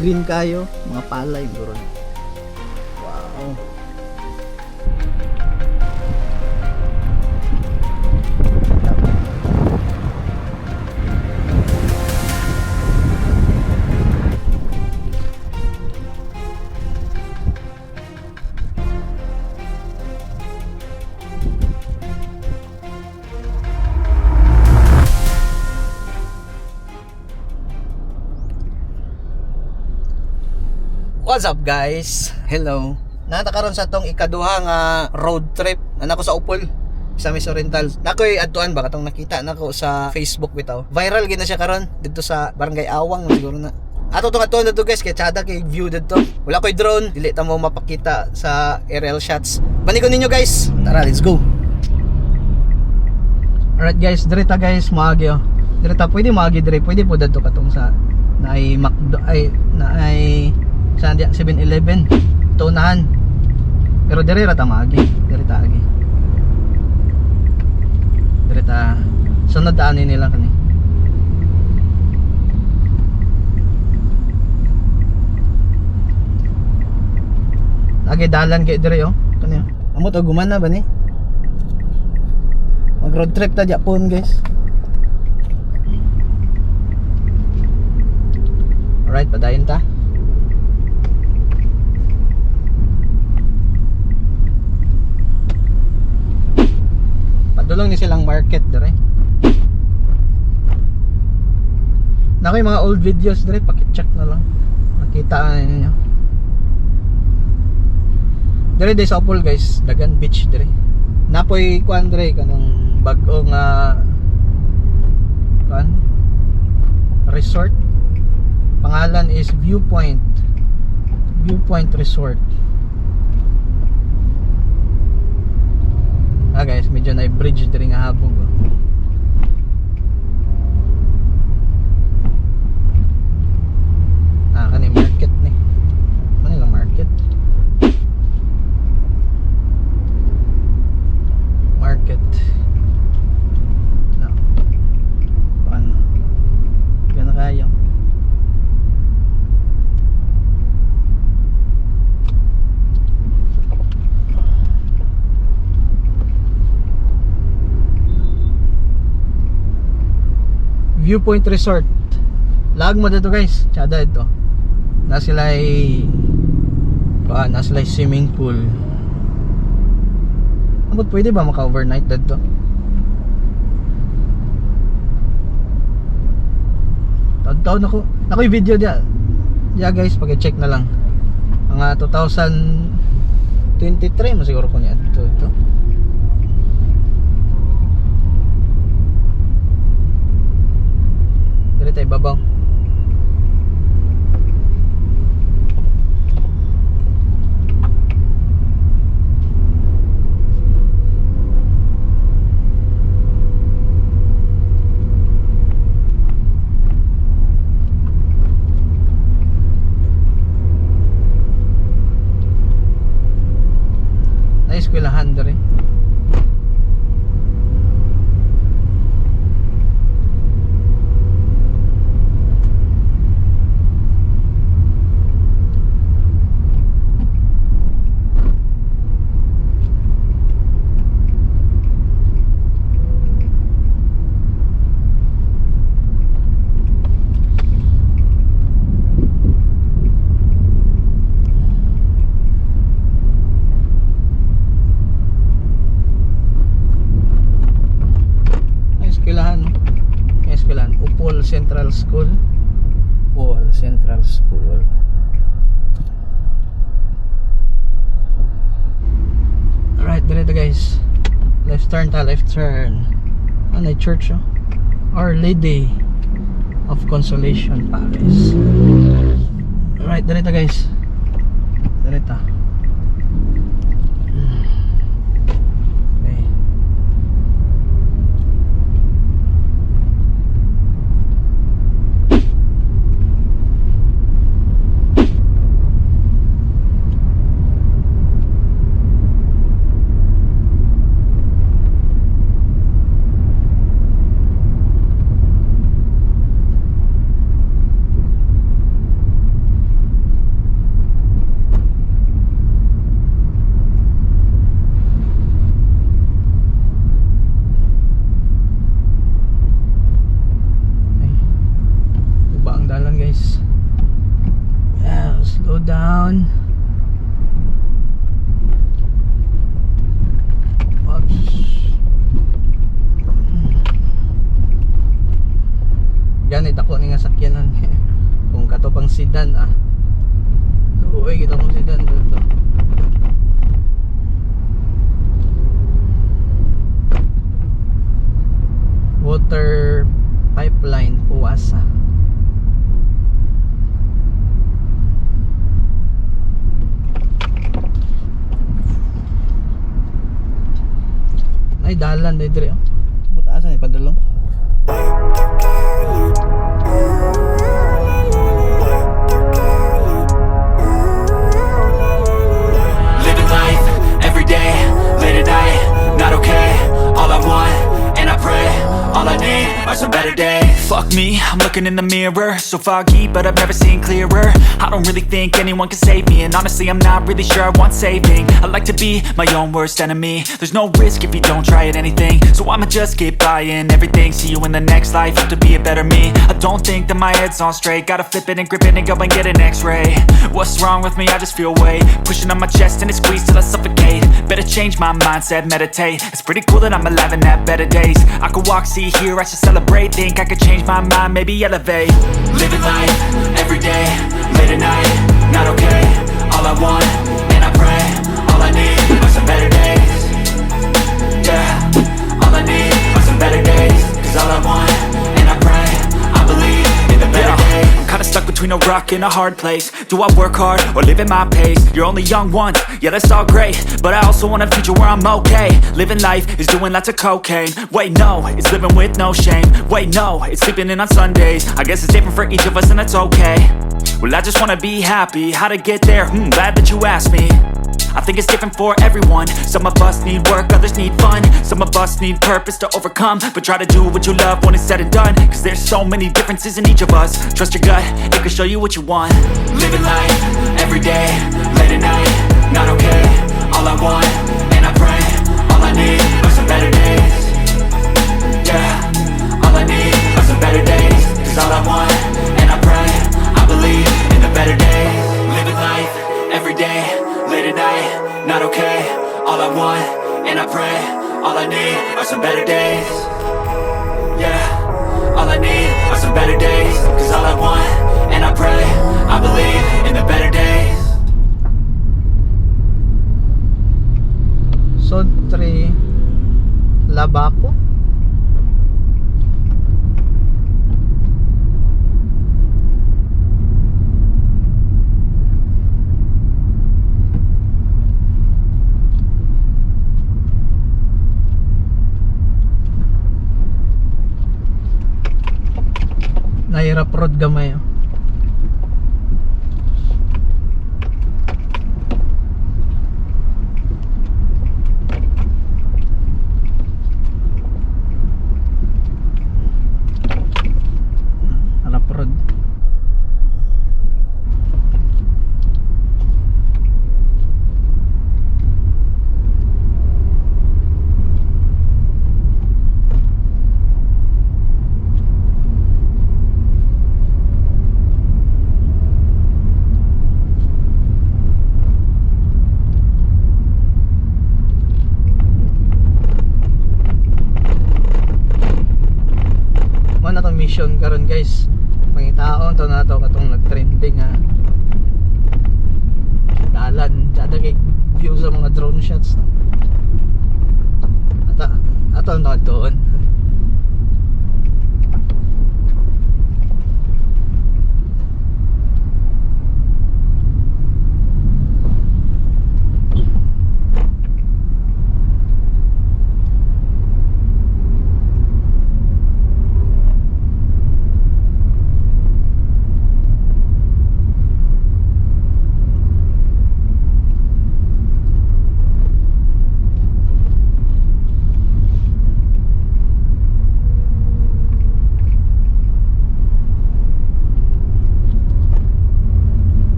green kayo, mga palay guro. Wow. What's up guys? Hello. Natakaroon sa tong ikaduha nga road trip nako sa Upol sa Miss Oriental. Nakoy adtuan ba katong nakita nako sa Facebook bitaw. Viral gid na siya karon dito sa Barangay Awang siguro na. Ato tong adtuan dito guys kay tsada kay view dito. Wala koy drone, dili ta mo mapakita sa aerial shots. Banigon ninyo guys. Tara, let's go. Alright guys, direta guys, maagi oh. Direta pwede maagi dire, pwede po dadto katong sa naay McDo ay naay sa 7-Eleven tunahan pero dire ra ta maagi dire ta agi dire ta sunod daanin nila kani agi dalan kay dire oh kani amo to gumana ba ni mag road trip ta Japon guys. Alright, padayon ta. Padulong ni silang market dire. Na koy mga old videos dire, paki-check na lang. Makita niyo. Dire sa Upol guys, Dagan Beach dire. Napoy kuan dire kanang bag-o nga kuan resort. Pangalan is Viewpoint Resort. Guys, medyo na bridge diri nga habog oh. Kani market ni Manila market no. Paano gana kayo Viewpoint Resort. Lag mo dito guys. Tsada ito. Na sila swimming pool. Amot pwede ba maka-overnight dito? Taon-taon ako. Nakoy video dia. Yeah guys, pag-check na lang. Mga 2023 mo siguro ko niya ito. Dito tayo babaw. Na-eskwelahan dere. Upol Central School. Upol Central School. Alright, dito guys. Left turn. Ano yung church oh? Our Lady of Consolation Palace. Alright, dito guys. Dito. Slow down. Oops. Ganit ako ni nga sakyanan. Kung kato pang sedan Luoy kita kong sedan dito. Water pipeline Puasa. Ay dalan dire. Butasan ni padulong. Living life every day, late at night, not okay. All I want, and I pray, all I need are some better days. Fuck me, I'm looking in the mirror, so foggy, but I've never seen clearer. I don't really think anyone can save me, and honestly I'm not really sure I want saving. I like to be my own worst enemy. There's no risk if you don't try at anything, so I'ma just keep buying everything. See you in the next life, have to be a better me. I don't think that my head's on straight, gotta flip it and grip it and go and get an x-ray. What's wrong with me? I just feel weight pushing on my chest and it squeezes till I suffocate. Better change my mindset, meditate. It's pretty cool that I'm alive and have better days. I could walk, see, hear, I should celebrate. Think I could change my mind, maybe elevate. Living life every day, late at night, not okay. All I want, and I pray, all I need are some better days. Yeah, all I need are some better days. Cause all I want, and I pray, I believe in the better days. I'm kinda stuck between a rock and a hard place. Do I work hard or live at my pace? You're only young once, yeah that's all great, but I also want a future where I'm okay. Living life is doing lots of cocaine. Wait no, it's living with no shame. Wait no, it's sleeping in on Sundays. I guess it's different for each of us and that's okay. Well I just wanna be happy, how to get there? Glad that you asked me. I think it's different for everyone. Some of us need work, others need fun. Some of us need purpose to overcome. But try to do what you love when it's said and done. Cause there's so many differences in each of us. Trust your gut, it can show you what you want. Living life, every day, late at night, not okay. All I want, and I pray, all I need are some better days. Yeah, all I need are some better days. Cause all I want, and I pray, I believe in the better days. Living life, every day, late at night, not okay. All I want, and I pray, all I need are some better days. Yeah, all I need are some better days. Cause all I want, and I pray, I believe in the better days. So 3 Labaco. Nahirap road gamay. Harap road. Mission karon guys, pangitaon to na to katong nag-trending dalan kada kay view sa mga drone shots ato na doon.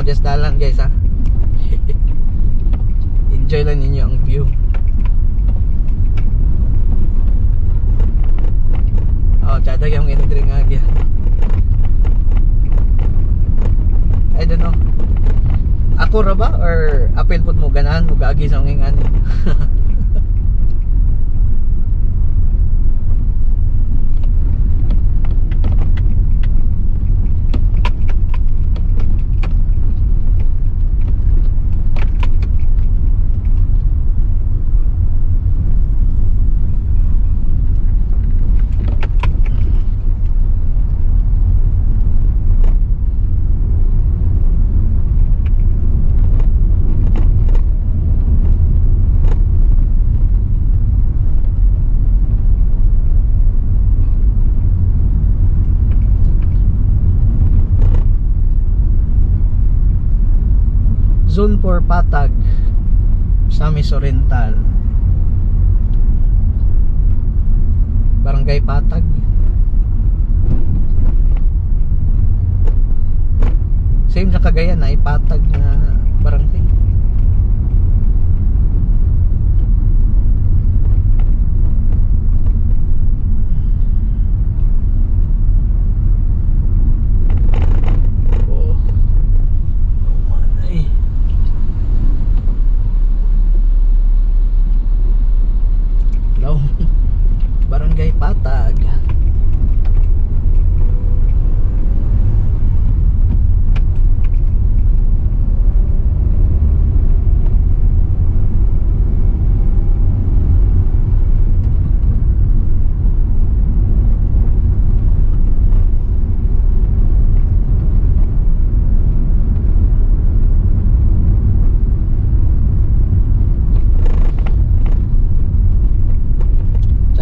mo just dalan guys ha. Enjoy lang ninyo ang view. Oh, tsada yung inidring agya. I don't know. Ako ra ba or apel pud mo ganahan mo gaagi sa nging ani. Zone 4 Patag, Misamis Oriental, Barangay Patag. Same sa Cagayan na Patag na barangay. Barangay Patag.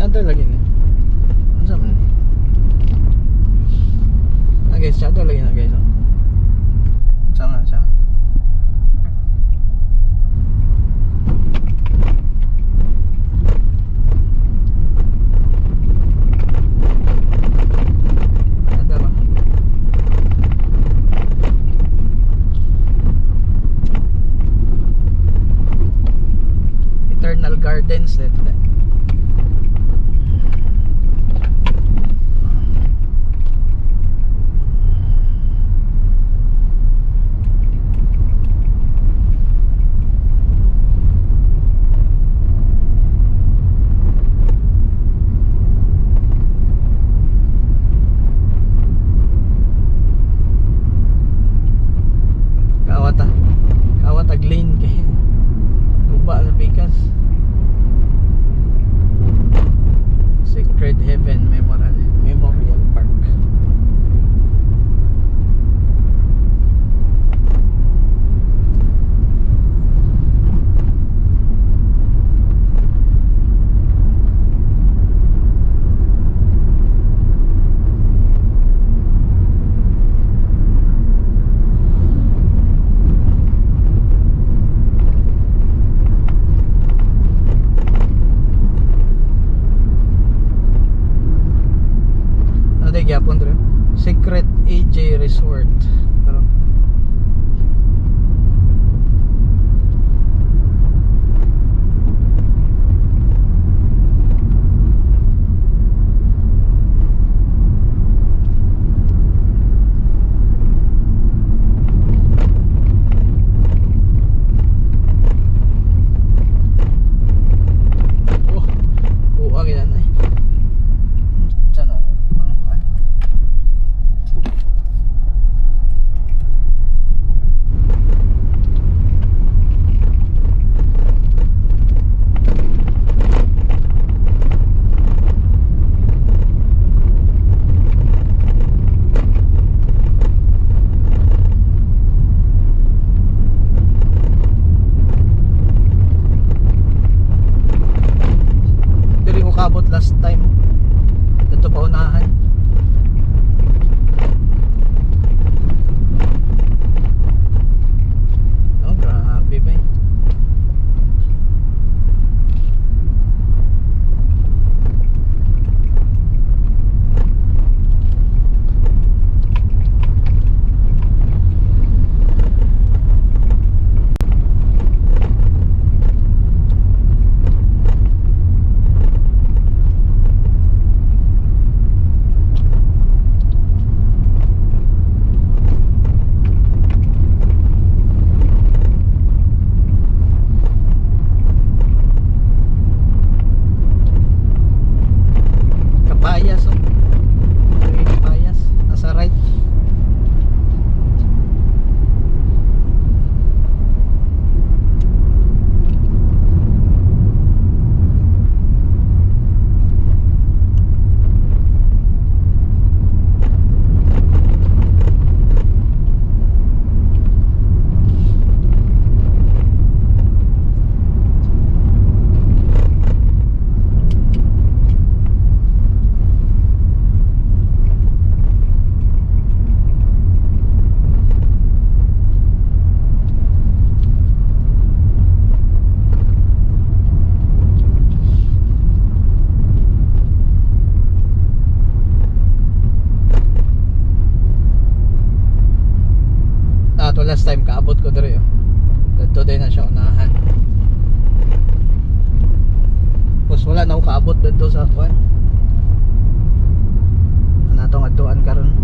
Saan lagi ni? Ano sa man? Guys, saan lagi na guys? Saan nga siya? Ada ba? Eternal Gardens dito. Kawatag lane kay guba sa Pikas. Sacred Heaven Memorial Park. Gyapon dre Secret AJ Resort. Pero kuha gid na. Sana kabot last time dito pa unahan. Oh grabe ba eh. last time kaabot ko diri oh. Dito din na siya unahan. Tapos wala na ako kaabot dito sa kwan. Anatong adtuan karon.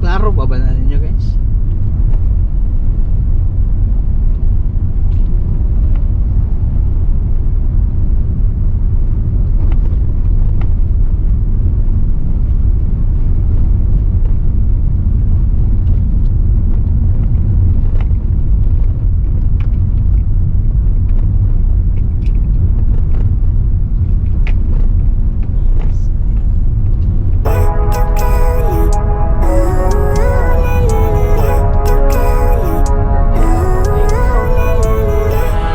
Klaro ba ba na ninyo guys?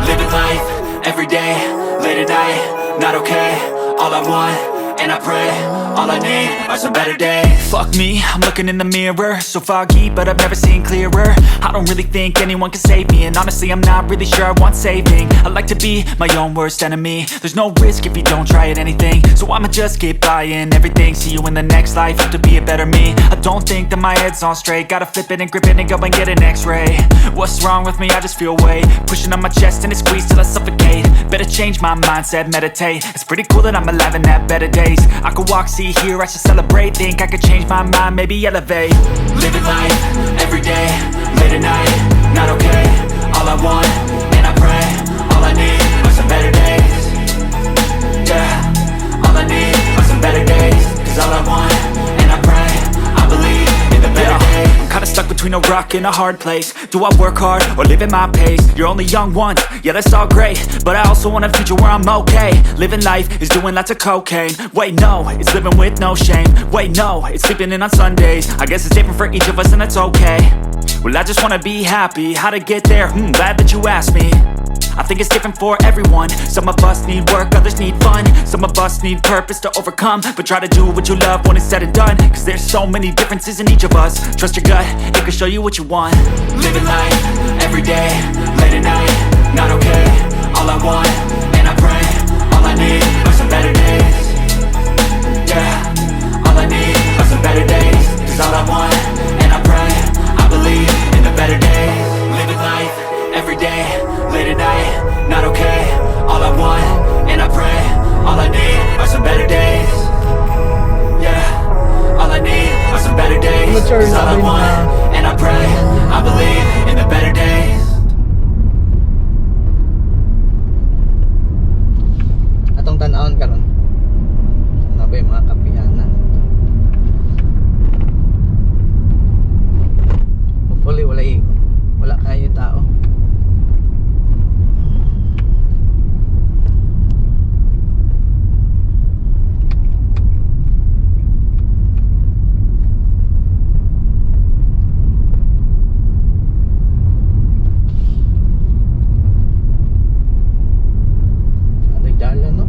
Living life, every day, late at night, not okay. All I want, and I pray, all I need are some better days. Fuck me, I'm looking in the mirror, so foggy, but I've never seen clearer. I don't really think anyone can save me, and honestly I'm not really sure I want saving. I like to be my own worst enemy. There's no risk if you don't try at anything, so I'ma just keep buying everything. See you in the next life, have to be a better me. I don't think that my head's on straight, gotta flip it and grip it and go and get an x-ray. What's wrong with me? I just feel weight pushing on my chest and it squeezes till I suffocate. Better change my mindset, meditate. It's pretty cool that I'm alive and have better days. I could walk, see, hear, I should celebrate. Think I could change my mind, maybe elevate. Living life, every day, late at night, not okay. All I want, and I pray, all I need are some better days. Yeah, all I need are some better days. Cause all I want, and I pray, I believe in the better days. Kinda stuck between a rock and a hard place. Do I work hard or live at my pace? You're only young once, yeah that's all great, but I also want a future where I'm okay. Living life is doing lots of cocaine. Wait no, it's living with no shame. Wait no, it's sleeping in on Sundays. I guess it's different for each of us and that's okay. Well I just wanna be happy, how to get there? Glad that you asked me. I think it's different for everyone. Some of us need work, others need fun. Some of us need purpose to overcome. But try to do what you love when it's said and done. Cause there's so many differences in each of us. Trust your gut, it can show you what you want. Living life, every day, late at night, not okay. All I want, and I pray, all I need are some better days. Yeah, all I need are some better days. Cause all I want, and I pray, I believe in the better days. Living life, every day, late at night, not okay. All I want, and I pray, all I need are some better days. Yeah, all I need are some better days. Cause all I want, and I pray, I believe in the better days. Atong tan-aon karon. Ano ba yung mga kapihanan? Hopefully wala kayo tao. Dalan no?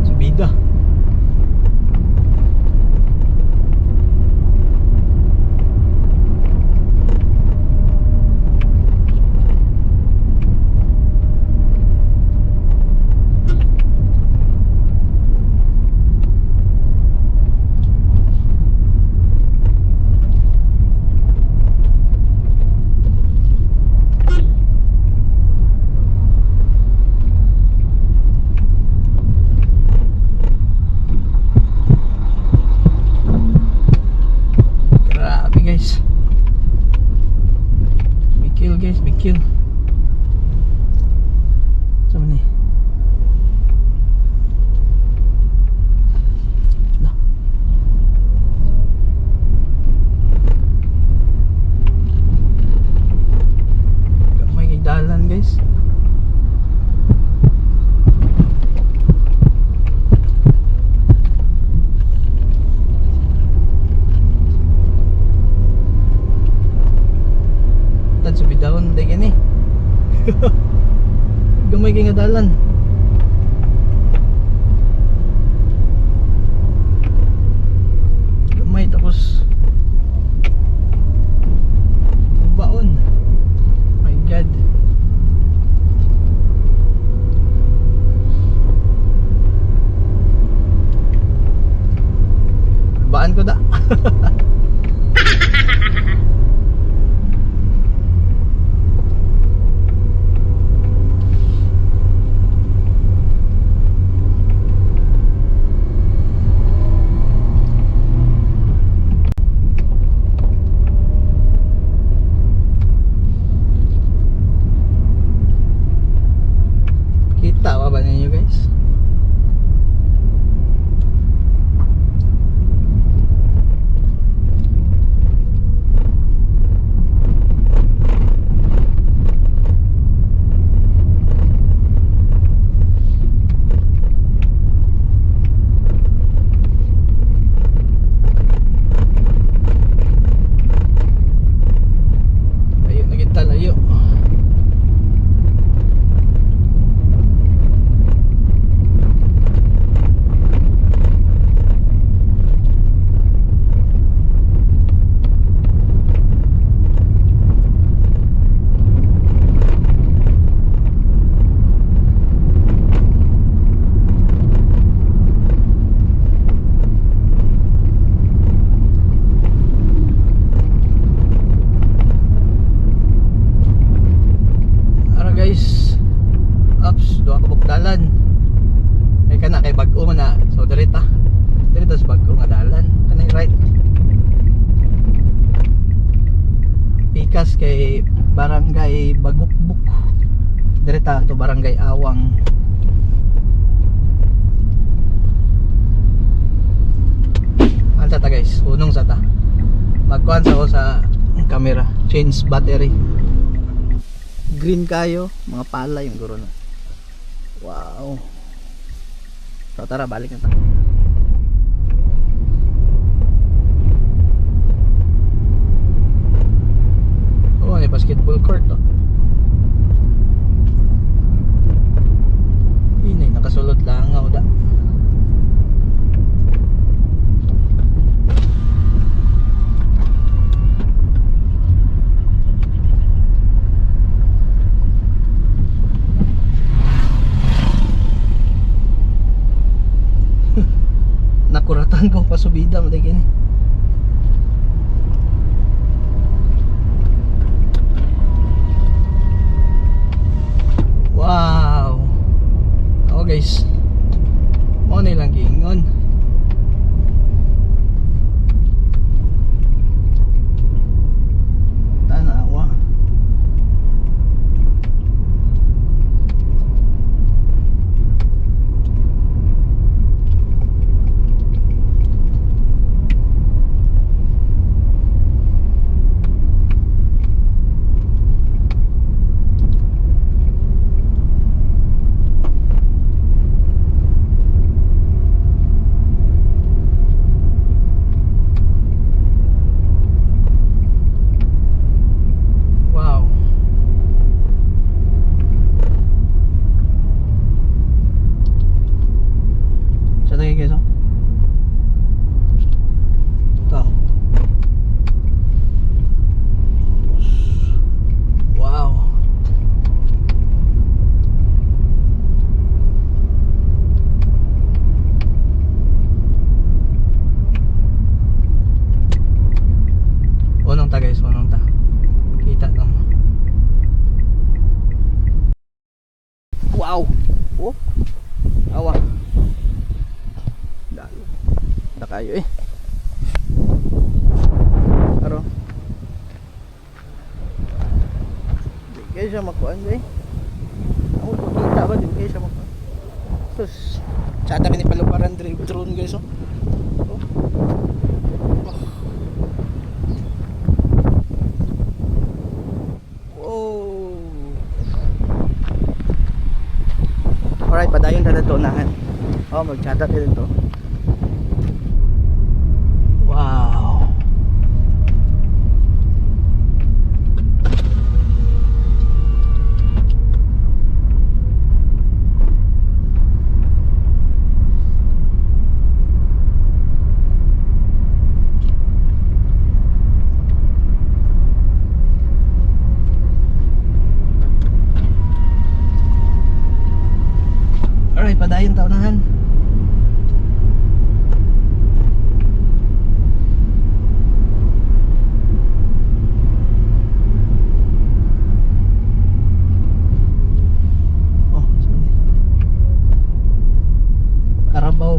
Subida. Guys, big kill. Sama ni. Nah. Gamay ng dalan guys. sa bidahon day gani. Gamay kay nga dalan. Gamay tapos baon. My God. Baan ko da. Kita pa ba ninyo guys? Layo na kita, layo. Ara guys, ups, duha ka bukdalan. Kay kana kay bag-o man na. So direta. Direta sa bag-o nga dalan. Kanay right. Pikas kay Barangay Bagukbuk. Direta to Barangay Awang. Ansa ta guys, unong sa ta. Magkuhan sa ko sa camera, change battery. Green kayo, mga pala yung guro na. Wow. So tara, balik na tayo. Oh, may basketball court to. Inay, nakasulod lang ako da. Nakuratan ko pasubida mo gini. Wow. Oh guys. Mo nilang giingon. Tanawa. Wow. Oh. Awa. Dalo. Da kayo eh. Aro. Di kayo siya makuhaan eh. Ako kita ba di kayo siya makuhaan. Sus. Tsada kini paluparan drone guys oh. Alright, padayon na dito unahan. Oh, mag-chatat din to. Wow.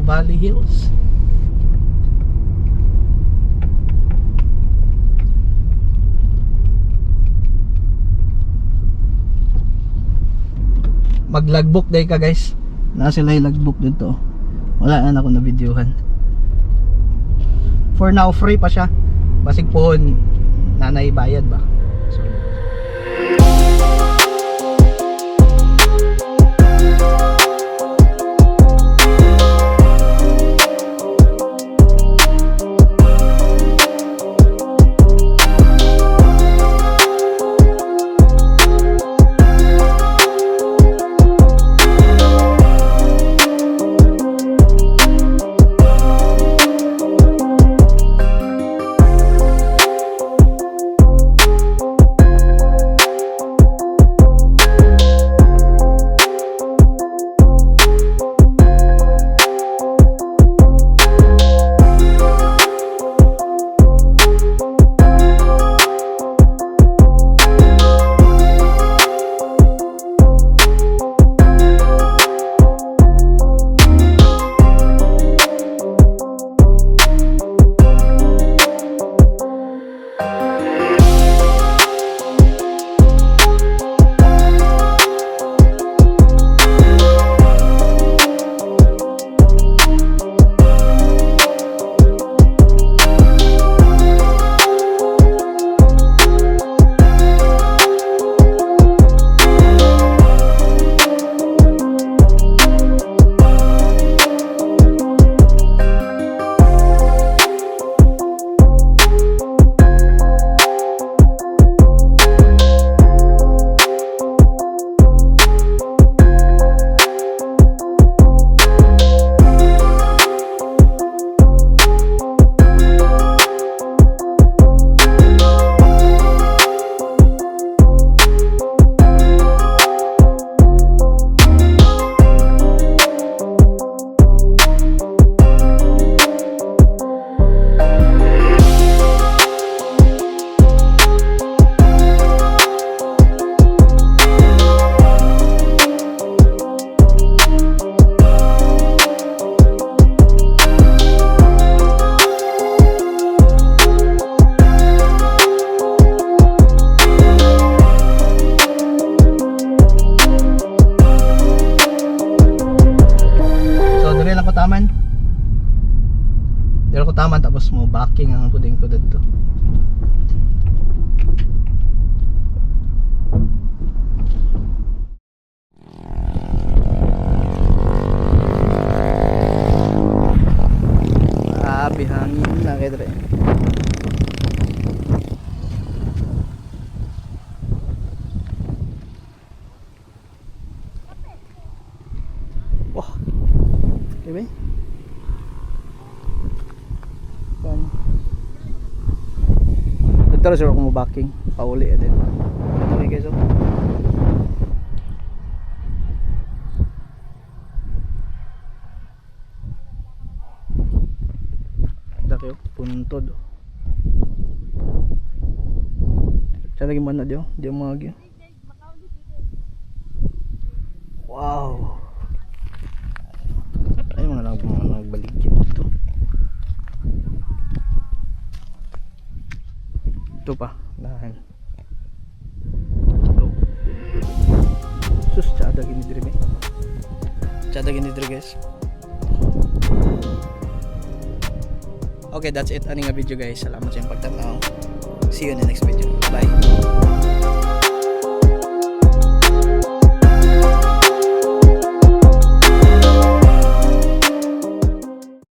Valley Hills. Mag-logbook day ka guys. Nasa sila yung logbook dito. Wala na ako na videohan. For now free pa siya. Basig po nanay bayad ba. So, taman tapos mo backing ang puding ko dito. Grabe hangin na kay dre. Wah. Diba? Dito sila kung backing pauli din. Okay guys, oh. Daki oh, puntod. Sa lagi man na dio, di mo agi. Wow. Ay mga nagbalik dito. Ito pa dahil sus tsada gini diri guys. Okay, that's it aning nga video guys. Salamat sa inyong pagtanaw. See you in the next video. Bye.